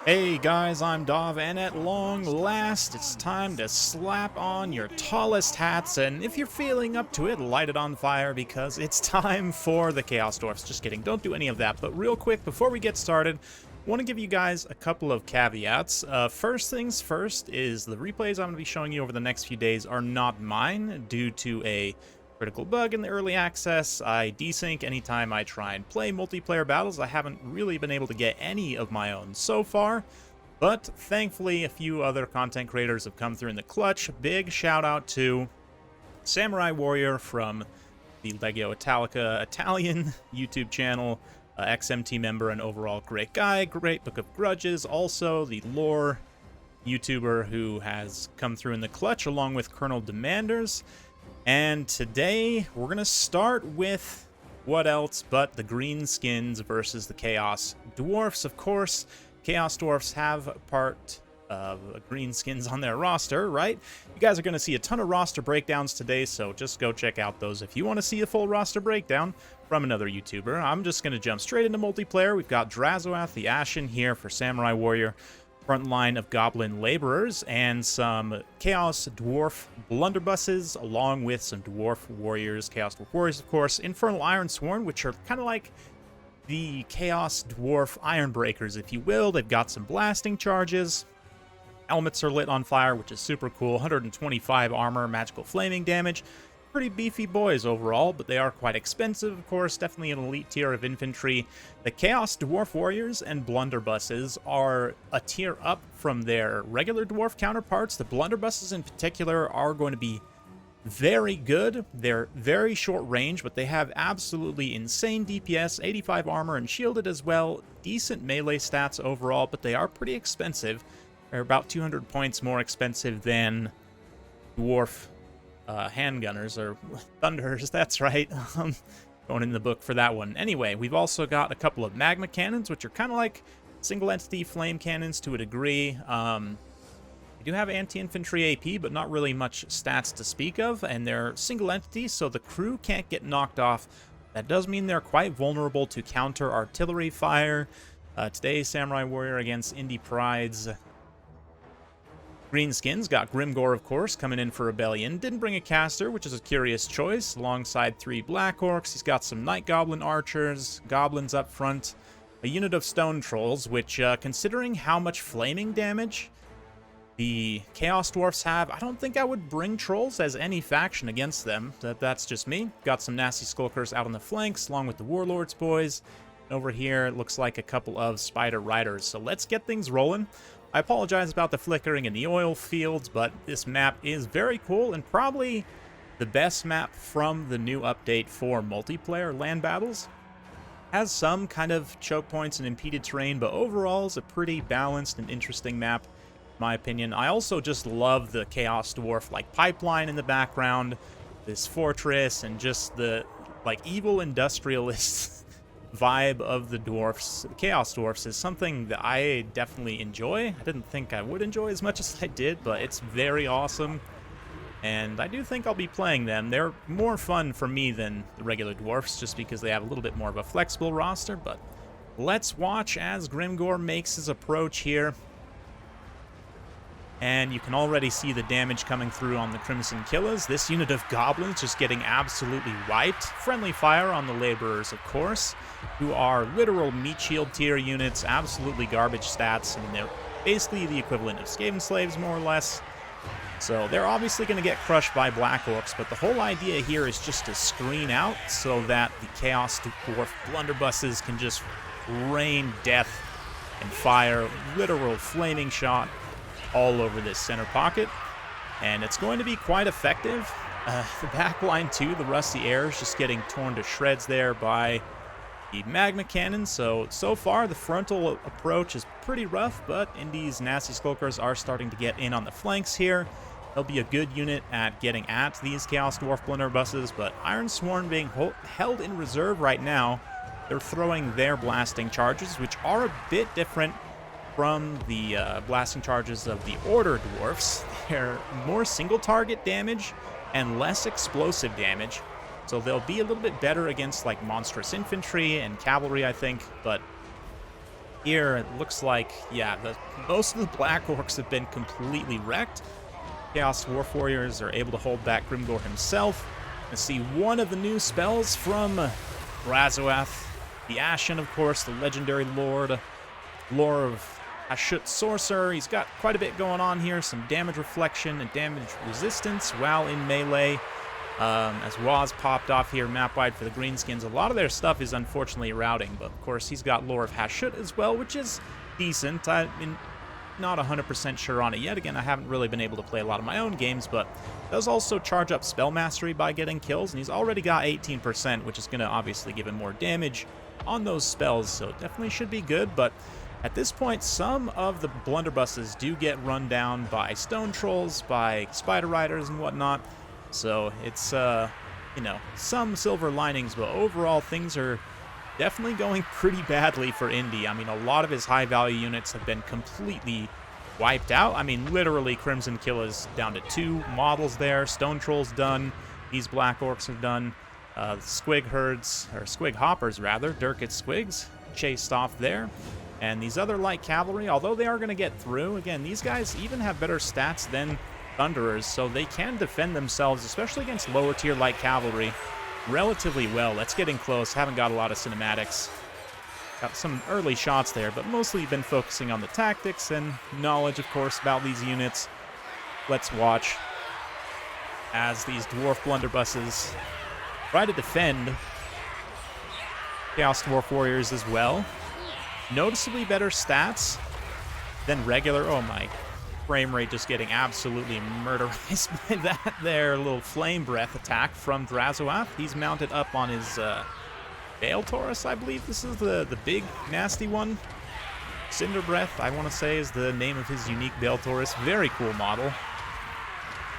Hey guys, I'm Dov, and at long last, it's time to slap on your tallest hats, and if you're feeling up to it, light it on fire, because it's time for the Chaos Dwarfs. Just kidding, don't do any of that. But real quick, before we get started, I want to give you guys a couple of caveats. First things first is the replays I'm going to be showing you over the next few days are not mine, due to a critical bug in the early access. I desync anytime I try and play multiplayer battles. I haven't really been able to get any of my own so far, but thankfully a few other content creators have come through in the clutch. Big shout out to Samurai Warrior from the Legio Italica Italian YouTube channel, XMT member and overall great guy, great Book of Grudges, also the lore YouTuber who has come through in the clutch along with Colonel Demanders. And today, we're going to start with what else but the Greenskins versus the Chaos Dwarfs. Of course, Chaos Dwarfs have part of Greenskins on their roster, right? You guys are going to see a ton of roster breakdowns today, so just go check out those if you want to see a full roster breakdown from another YouTuber. I'm just going to jump straight into multiplayer. We've got Drazoath the Ashen here for Samurai Warrior, front line of Goblin Laborers, and some Chaos Dwarf Blunderbusses, along with some Dwarf Warriors, Chaos Dwarf Warriors, of course, Infernal Ironsworn, which are kind of like the Chaos Dwarf Ironbreakers, if you will. They've got some blasting charges. Helmets are lit on fire, which is super cool. 125 armor, magical flaming damage. Pretty beefy boys overall, but they are quite expensive, of course. Definitely an elite tier of infantry. The Chaos Dwarf Warriors and Blunderbusses are a tier up from their regular dwarf counterparts. The Blunderbusses in particular are going to be very good. They're very short range, but they have absolutely insane DPS, 85 armor, and shielded as well. Decent melee stats overall, but they are pretty expensive. They're about 200 points more expensive than dwarf handgunners, or thunders, that's right. Going in the book for that one. Anyway, we've also got a couple of magma cannons, which are kind of like single entity flame cannons to a degree. We do have anti-infantry AP, but not really much stats to speak of, and they're single entity, so the crew can't get knocked off. That does mean they're quite vulnerable to counter artillery fire. Today, Samurai Warrior against Indie Pride's Greenskins got Grimgore, of course, coming in for Rebellion. Didn't bring a caster, which is a curious choice, alongside 3 Black Orcs. He's got some Night Goblin Archers, Goblins up front, a unit of Stone Trolls, which, considering how much flaming damage the Chaos Dwarfs have, I don't think I would bring Trolls as any faction against them. That's just me. Got some nasty Skulkers out on the flanks, along with the Warlords boys. Over here, it looks like a couple of Spider Riders. So let's get things rolling. I apologize about the flickering in the oil fields, but this map is very cool and probably the best map from the new update for multiplayer land battles. Has some kind of choke points and impeded terrain, but overall is a pretty balanced and interesting map, in my opinion. I also just love the Chaos Dwarf like pipeline in the background, this fortress, and just the like evil industrialist vibe of the dwarfs. The Chaos Dwarfs is something that I definitely enjoy. I didn't think I would enjoy as much as I did, but it's very awesome, and I do think I'll be playing them. They're more fun for me than the regular dwarfs, just because they have a little bit more of a flexible roster. But let's watch as Grimgore makes his approach here. And you can already see the damage coming through on the Crimson Killers. This unit of goblins just getting absolutely wiped. Friendly fire on the Laborers, of course, who are literal meat shield tier units, absolutely garbage stats. I mean, they're basically the equivalent of Skaven Slaves, more or less. So they're obviously going to get crushed by Black Orcs, but the whole idea here is just to screen out so that the Chaos Dwarf Blunderbusses can just rain death and fire, literal flaming shot all over this center pocket, and it's going to be quite effective. The back line too, the Rusty Air is just getting torn to shreds there by the magma cannon. So far the frontal approach is pretty rough, but Indy's nasty Skulkers are starting to get in on the flanks here. They'll be a good unit at getting at these Chaos Dwarf Blunderbusses, but Ironsworn being held in reserve right now. They're throwing their blasting charges, which are a bit different from the blasting charges of the Order Dwarfs. They're more single target damage and less explosive damage, so they'll be a little bit better against like monstrous infantry and cavalry, I think. But here, it looks like, yeah, most of the Black Orcs have been completely wrecked. Chaos Dwarf Warriors are able to hold back Grimgor himself. And see one of the new spells from Razoath, the Ashen, of course, the legendary lore of Hashut Sorcerer. He's got quite a bit going on here, some damage reflection and damage resistance while in melee. As Waz popped off here map-wide for the Greenskins, a lot of their stuff is unfortunately routing, but of course he's got lore of Hashut as well, which is decent. I mean, not 100% sure on it yet. Again, I haven't really been able to play a lot of my own games, but does also charge up spell mastery by getting kills, and he's already got 18%, which is going to obviously give him more damage on those spells, so it definitely should be good. But at this point, some of the blunderbusses do get run down by stone trolls, by spider riders and whatnot. So it's, you know, some silver linings, but overall things are definitely going pretty badly for Indy. I mean, a lot of his high-value units have been completely wiped out. I mean, literally, Crimson Kill is down to 2 models there. Stone Troll's done. These Black Orcs are done. Squig herds, or Squig hoppers, rather, Durkit Squigs, chased off there. And these other light cavalry, although they are going to get through, again, these guys even have better stats than Thunderers, so they can defend themselves, especially against lower tier light cavalry, relatively well. That's getting close. Haven't got a lot of cinematics. Got some early shots there, but mostly been focusing on the tactics and knowledge, of course, about these units. Let's watch as these Dwarf Blunderbusses try to defend Chaos Dwarf Warriors as well. Noticeably better stats than regular. Oh my, frame rate just getting absolutely murderized by that there little flame breath attack from Drazoath. He's mounted up on his Bale Taurus, I believe this is the big nasty one. Cinder Breath, I want to say, is the name of his unique Bale Taurus. Very cool model.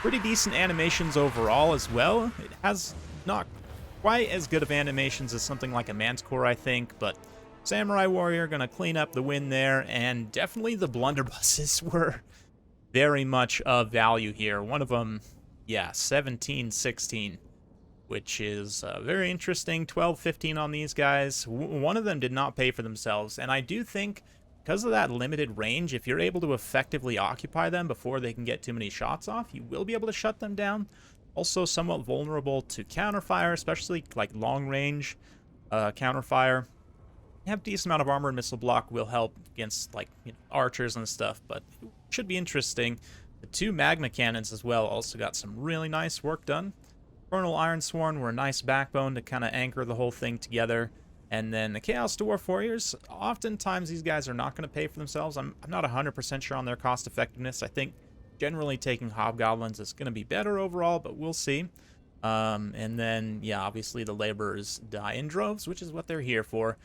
Pretty decent animations overall as well. It has not quite as good of animations as something like a Manticore, I think, but Samurai Warrior gonna clean up the win there, and definitely the blunderbusses were very much of value here. One of them, yeah, 17-16, which is very interesting. 12-15 on these guys. One of them did not pay for themselves, and I do think because of that limited range, if you're able to effectively occupy them before they can get too many shots off, you will be able to shut them down. Also somewhat vulnerable to counterfire, especially like long-range counterfire. Have decent amount of armor and missile block will help against, like, you know, archers and stuff, but it should be interesting. The 2 magma cannons as well also got some really nice work done. Infernal Ironsworn were a nice backbone to kind of anchor the whole thing together. And then the Chaos Dwarf Warriors, oftentimes these guys are not going to pay for themselves. I'm not 100% sure on their cost effectiveness. I think generally taking Hobgoblins is going to be better overall, but we'll see. And then, yeah, obviously the laborers die in droves, which is what they're here for.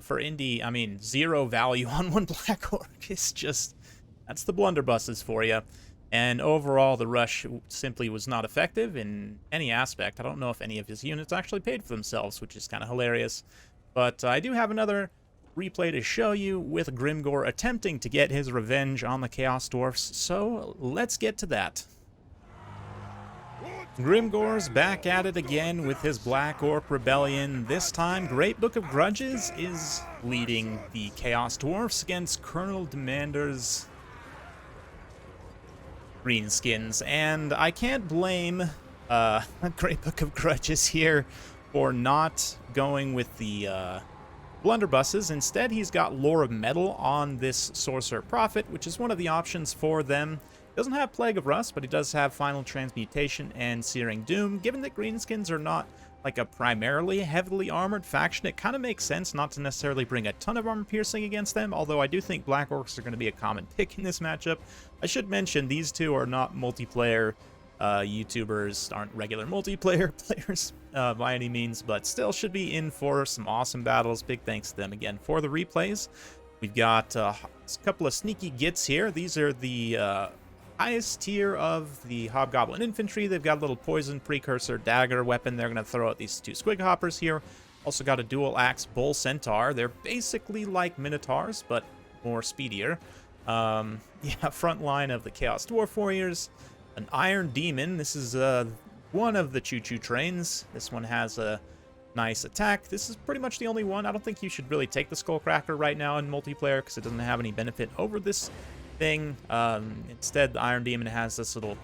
For Indy, I mean, 0 value on 1 Black Orc is just, that's the blunderbusses for you. And overall, the rush simply was not effective in any aspect. I don't know if any of his units actually paid for themselves, which is kind of hilarious. But I do have another replay to show you with Grimgor attempting to get his revenge on the Chaos Dwarfs, so let's get to that. Grimgor's back at it again with his Black Orc Rebellion. This time, Great Book of Grudges is leading the Chaos Dwarfs against Colonel Demander's Greenskins. And I can't blame Great Book of Grudges here for not going with the blunderbusses. Instead, he's got Lore of Metal on this Sorcerer Prophet, which is one of the options for them. Doesn't have Plague of Rust, but he does have Final Transmutation and Searing Doom. Given that Greenskins are not like a primarily heavily armored faction, it kind of makes sense not to necessarily bring a ton of armor piercing against them, although I do think Black Orcs are going to be a common pick in this matchup. I should mention these two are not multiplayer YouTubers, aren't regular multiplayer players by any means, but still should be in for some awesome battles. Big thanks to them again for the replays. We've got a couple of sneaky gits here. These are the highest tier of the Hobgoblin Infantry. They've got a little poison precursor dagger weapon. They're going to throw out these 2 Squig Hoppers here. Also got a dual axe Bull Centaur. They're basically like Minotaurs, but more speedier. Yeah, front line of the Chaos Dwarf Warriors. An Iron Demon. This is one of the choo-choo trains. This one has a nice attack. This is pretty much the only one. I don't think you should really take the Skullcracker right now in multiplayer because it doesn't have any benefit over this thing. Instead, the Iron Demon has this little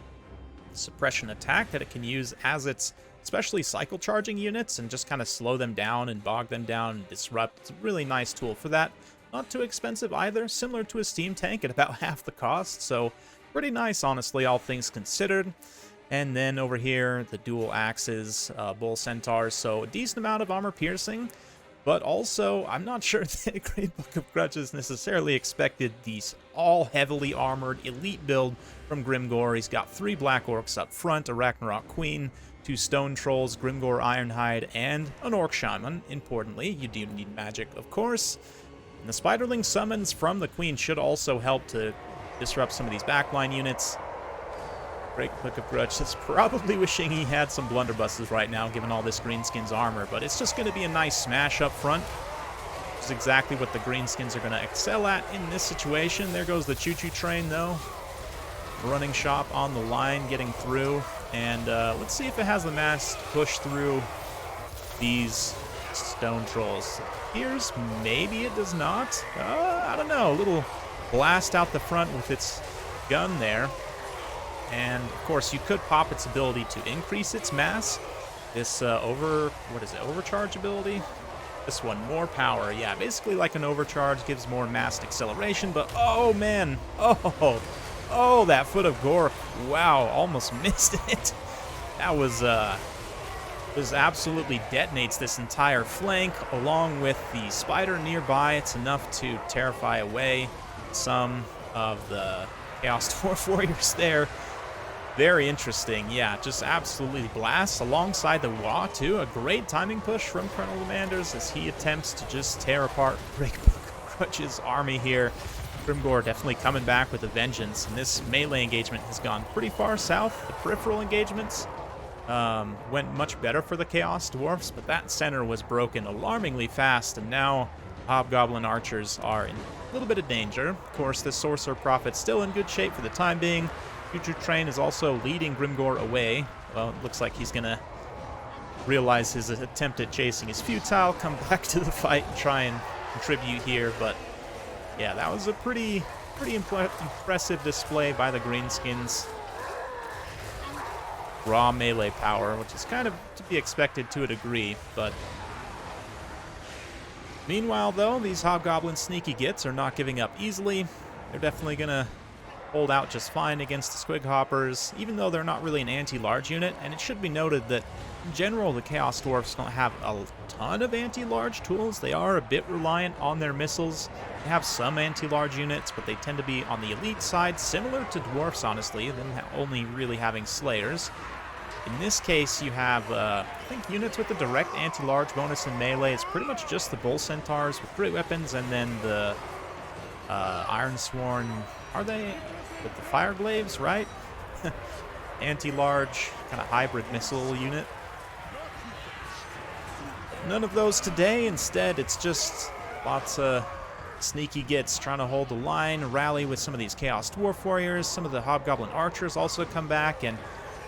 suppression attack that it can use as its especially cycle charging units and just kind of slow them down and bog them down and disrupt. It's a really nice tool for that. Not too expensive either, similar to a Steam Tank at about half the cost, so pretty nice, honestly, all things considered. And then over here, the dual axes, Bull Centaurs, so a decent amount of armor piercing, but also, I'm not sure that Great Book of Grudges necessarily expected these all heavily armored elite build from Grimgor. He's got 3 Black Orcs up front, a Ragnarok Queen, 2 Stone Trolls, Grimgor Ironhide, and an Orc Shaman. Importantly, you do need magic, of course. And the Spiderling summons from the Queen should also help to disrupt some of these backline units. Great Book of Grudge is probably wishing he had some blunderbusses right now, given all this Greenskins armor, but it's just going to be a nice smash up front, which is exactly what the Greenskins are going to excel at in this situation. There goes the choo-choo train, though. Running shop on the line, getting through, and let's see if it has the mass to push through these stone trolls. Here's maybe it does not. I don't know. A little blast out the front with its gun there. And, of course, you could pop its ability to increase its mass. This overcharge ability? This one, more power. Yeah, basically like an overcharge, gives more massed acceleration, but, oh, man. Oh, that Foot of Gork. Wow, almost missed it. That was absolutely detonates this entire flank, along with the spider nearby. It's enough to terrify away some of the Chaos Dwarf Warriors there. Very interesting. Yeah, just absolutely blasts alongside the Wa, too. A great timing push from Colonel Commanders as he attempts to just tear apart Great Book of Grudge's army here. Grimgor definitely coming back with a vengeance, and this melee engagement has gone pretty far south. The peripheral engagements went much better for the Chaos Dwarfs, but that center was broken alarmingly fast, and now Hobgoblin archers are in a little bit of danger. Of course, this Sorcerer Prophet's still in good shape for the time being. Future Train is also leading Grimgor away. Well, it looks like he's going to realize his attempt at chasing is futile, come back to the fight and try and contribute here. But, yeah, that was a pretty impressive display by the Greenskins. Raw melee power, which is kind of to be expected to a degree, but meanwhile, though, these Hobgoblin sneaky gits are not giving up easily. They're definitely going to hold out just fine against the Squig Hoppers, even though they're not really an anti-large unit. And it should be noted that, in general, the Chaos Dwarfs don't have a ton of anti-large tools. They are a bit reliant on their missiles. They have some anti-large units, but they tend to be on the elite side, similar to Dwarfs, honestly, them only really having Slayers. In this case, you have, I think, units with a direct anti-large bonus in melee. It's pretty much just the Bull Centaurs with great weapons, and then the Ironsworn, are they with the Fire Glaives, right? Anti-large, kind of hybrid missile unit. None of those today. Instead, it's just lots of sneaky gits trying to hold the line, rally with some of these Chaos Dwarf Warriors. Some of the Hobgoblin Archers also come back, and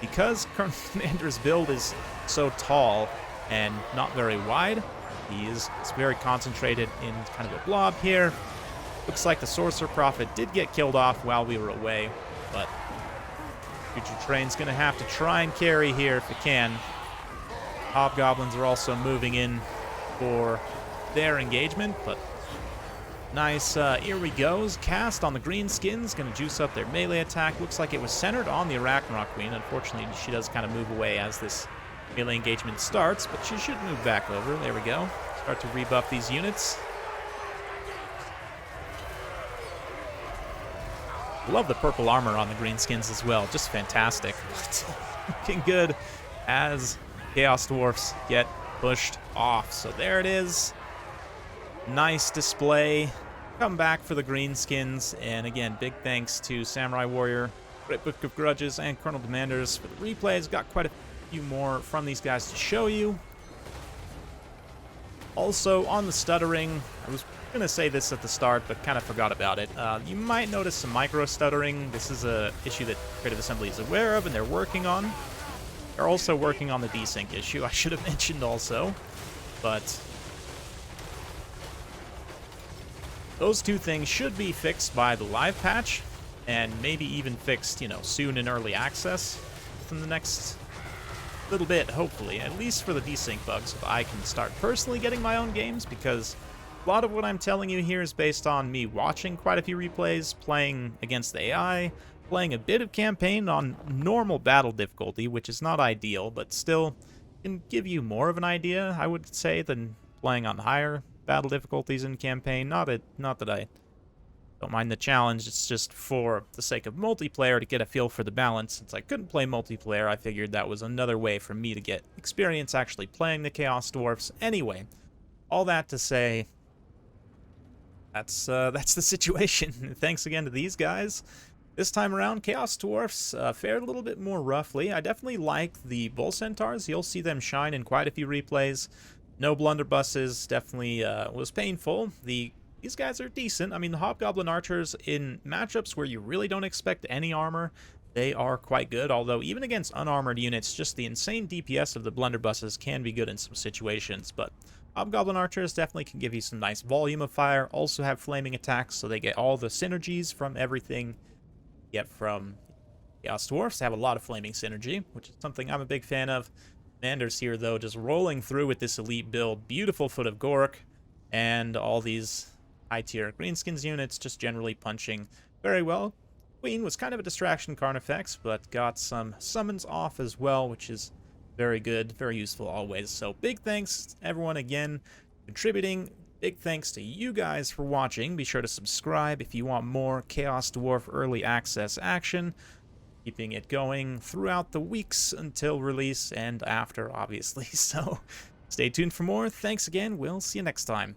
because Colonel Commander's build is so tall and not very wide, it's very concentrated in kind of a blob here. Looks like the Sorcerer Prophet did get killed off while we were away, but Future Train's going to have to try and carry here if it can. Hobgoblins are also moving in for their engagement, but nice, here we goes. Cast on the Greenskins, going to juice up their melee attack. Looks like it was centered on the Arachnarok Queen. Unfortunately, she does kind of move away as this melee engagement starts, but she should move back over. There we go. Start to rebuff these units. Love the purple armor on the Greenskins as well. Just fantastic. Looking good as Chaos Dwarfs get pushed off. So there it is. Nice display. Come back for the Greenskins. And again, big thanks to Samurai Warrior, Great Book of Grudges, and Colonel Commanders for the replays. Got quite a few more from these guys to show you. Also, on the stuttering, I was going to say this at the start, but kind of forgot about it. You might notice some micro-stuttering. This is an issue that Creative Assembly is aware of, and they're working on. They're also working on the desync issue, I should have mentioned also. but those two things should be fixed by the live patch, and maybe even fixed, you know, soon in early access within the next little bit, hopefully, at least for the desync bugs, so I can start personally getting my own games, because a lot of what I'm telling you here is based on me watching quite a few replays, playing against the AI, playing a bit of campaign on normal battle difficulty, which is not ideal, but still can give you more of an idea, I would say, than playing on higher battle difficulties in campaign. Not that I don't mind the challenge, it's just for the sake of multiplayer to get a feel for the balance. Since I couldn't play multiplayer, I figured that was another way for me to get experience actually playing the Chaos Dwarfs. Anyway, all that to say, that's the situation. Thanks again to these guys. This time around, Chaos Dwarfs fared a little bit more roughly. I definitely like the Bull Centaurs. You'll see them shine in quite a few replays. No Blunderbusses, definitely was painful. These guys are decent. I mean, the Hobgoblin Archers, in matchups where you really don't expect any armor, they are quite good, although even against unarmored units, just the insane DPS of the Blunderbusses can be good in some situations, but Hobgoblin Archers definitely can give you some nice volume of fire, also have flaming attacks, so they get all the synergies from everything you get from Chaos Dwarfs. They have a lot of flaming synergy, which is something I'm a big fan of. Commanders here, though, just rolling through with this elite build. Beautiful Foot of Gork, and all these high-tier Greenskins units just generally punching very well. Queen was kind of a distraction Carnifex, but got some summons off as well, which is very good, very useful always. So big thanks everyone again contributing. Big thanks to you guys for watching. Be sure to subscribe if you want more Chaos Dwarf early access action. Keeping it going throughout the weeks until release and after, obviously. So stay tuned for more. Thanks again. We'll see you next time.